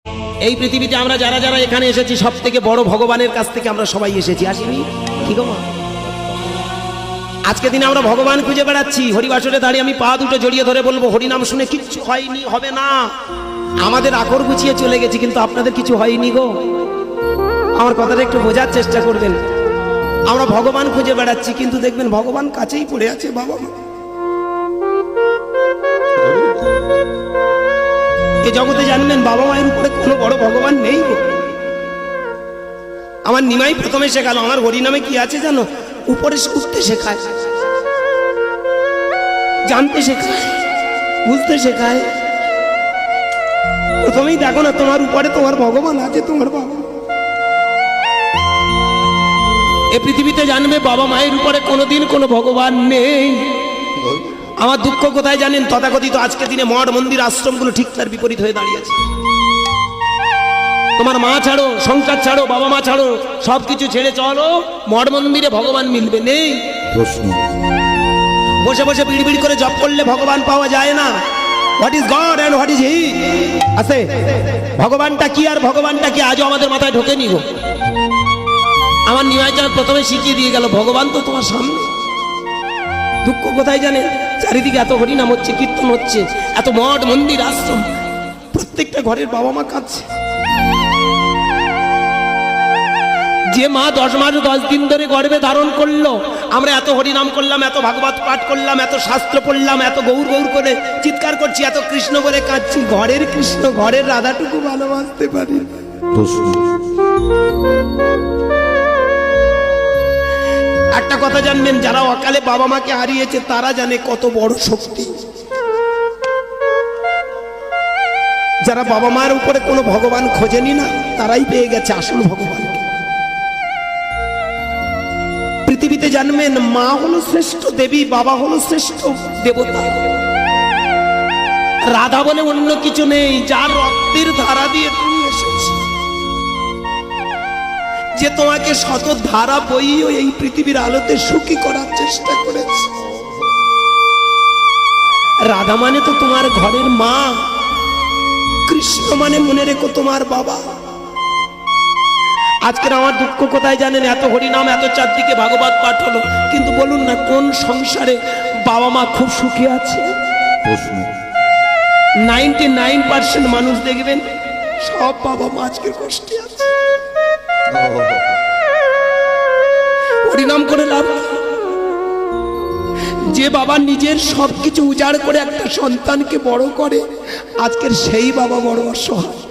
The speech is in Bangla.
এই পৃথিবীতে আমরা যারা যারা এখানে এসেছি সব থেকে বড় ভগবানের কাছ থেকে আমরা সবাই এসেছি, আসিনি? কি গো মা, আজকে দিনে আমরা ভগবান খুঁজে বেড়াচ্ছি। হরিবাসরে দাঁড়িয়ে আমি পা দুটো জড়িয়ে ধরে বলবো হরিনাম শুনে কিচ্ছু হয়নি, হবে না। আমাদের আকর গুছিয়ে চলে গেছি, কিন্তু আপনাদের কিছু হয়নি গো। আমার কথাটা একটু বোঝার চেষ্টা করবেন। আমরা ভগবান খুঁজে বেড়াচ্ছি, কিন্তু দেখবেন ভগবান কাছেই পড়ে আছে বাবা মা। এ জগতে জানবেন বাবা মায়ের উপরে কোনো বড় ভগবান নেই গো। আমার নিমাই প্রথমে শেখালো আমার হরিনামে কি আছে জানো? উপরে উঠতে শেখায়, জানতে শেখায়, বুঝতে শেখায়। প্রথমেই দেখো না তোমার উপরে তোমার ভগবান আছে, তোমার বাবা। এ পৃথিবীতে জানবে বাবা মায়ের উপরে কোনোদিন কোনো ভগবান নেই। আমার দুঃখ কোথায় জানেন? তথাকথিত আজকে দিনে মঠ মন্দির আশ্রমগুলো ঠিক তার বিপরীত হয়ে দাঁড়িয়েছে। তোমার মা ছাড়ো, সংসার ছাড়ো, বাবা মা ছাড়ো, সবকিছু ছেড়ে চলো, মঠ মন্দিরে ভগবান মিলবে? নেই। বসে বসে বিড় বিড় করে জপ করলে ভগবান পাওয়া যায় না। What is God and what is he আছে। ভগবানটা কি আর ভগবানটা কি আজও আমাদের মাথায় ঢোকেনি গো। আমার নিমাইচাঁদ প্রথমে শিখিয়ে দিয়ে গেল ভগবান তো তোমার সামনে। দুঃখ কোথায় জানে? চারিদিকে এত হরিনাম হচ্ছে, কীর্তন হচ্ছে, এত মঠ মন্দির আশ্রম, প্রত্যেকটা ঘরের বাবা মা কাঁদছে। যে মা 10 মাস 10 দিন ধরে গর্ভে ধারণ করলো, আমরা এত হরিনাম করলাম, এত ভাগবত পাঠ করলাম, এত শাস্ত্র পড়লাম, এত গৌর গৌর করে চিৎকার করছি, এত কৃষ্ণ বলে কাঁদছি, ঘরের কৃষ্ণ ঘরের রাধাটুকু ভালোবাসতে পারি। একটা কথা জানবেন, যারা অকালে বাবা মাকে হারিয়েছে তারা জানে কত বড় শক্তি। যারা বাবা মার উপরে কোনো ভগবান খোঁজেনি না, তারাই পেয়ে গেছে আসল ভগবান। পৃথিবীতে জানবেন মা হলো শ্রেষ্ঠ দেবী, বাবা হলো শ্রেষ্ঠ দেবতা। রাধা বলে অন্য কিছু নেই, যার রক্তের ধারা দিয়ে তুমি এসেছি, যে তোমাকে শত ধারা বইও এই পৃথিবীর আলোতে সুখী করার চেষ্টা করেছে। রাধা মানে তো তোমার ঘরের মা, কৃষ্ণ মানে মনে রেখো তোমার বাবা। আজকের আমার দুঃখ কোথায় জানেন? এত হরিনাম, এত চারদিকে ভাগবত পাঠ হলো, কিন্তু বলুন না কোন সংসারে বাবা মা খুব সুখী আছে? 99% মানুষ দেখবেন সব বাবা মা আজকে কষ্টে আছে। হরিনাম করে লাভ, যে বাবা নিজের সবকিছু উজাড় করে একটা সন্তানকে বড় করে, আজকের সেই বাবা বড় অসহায়।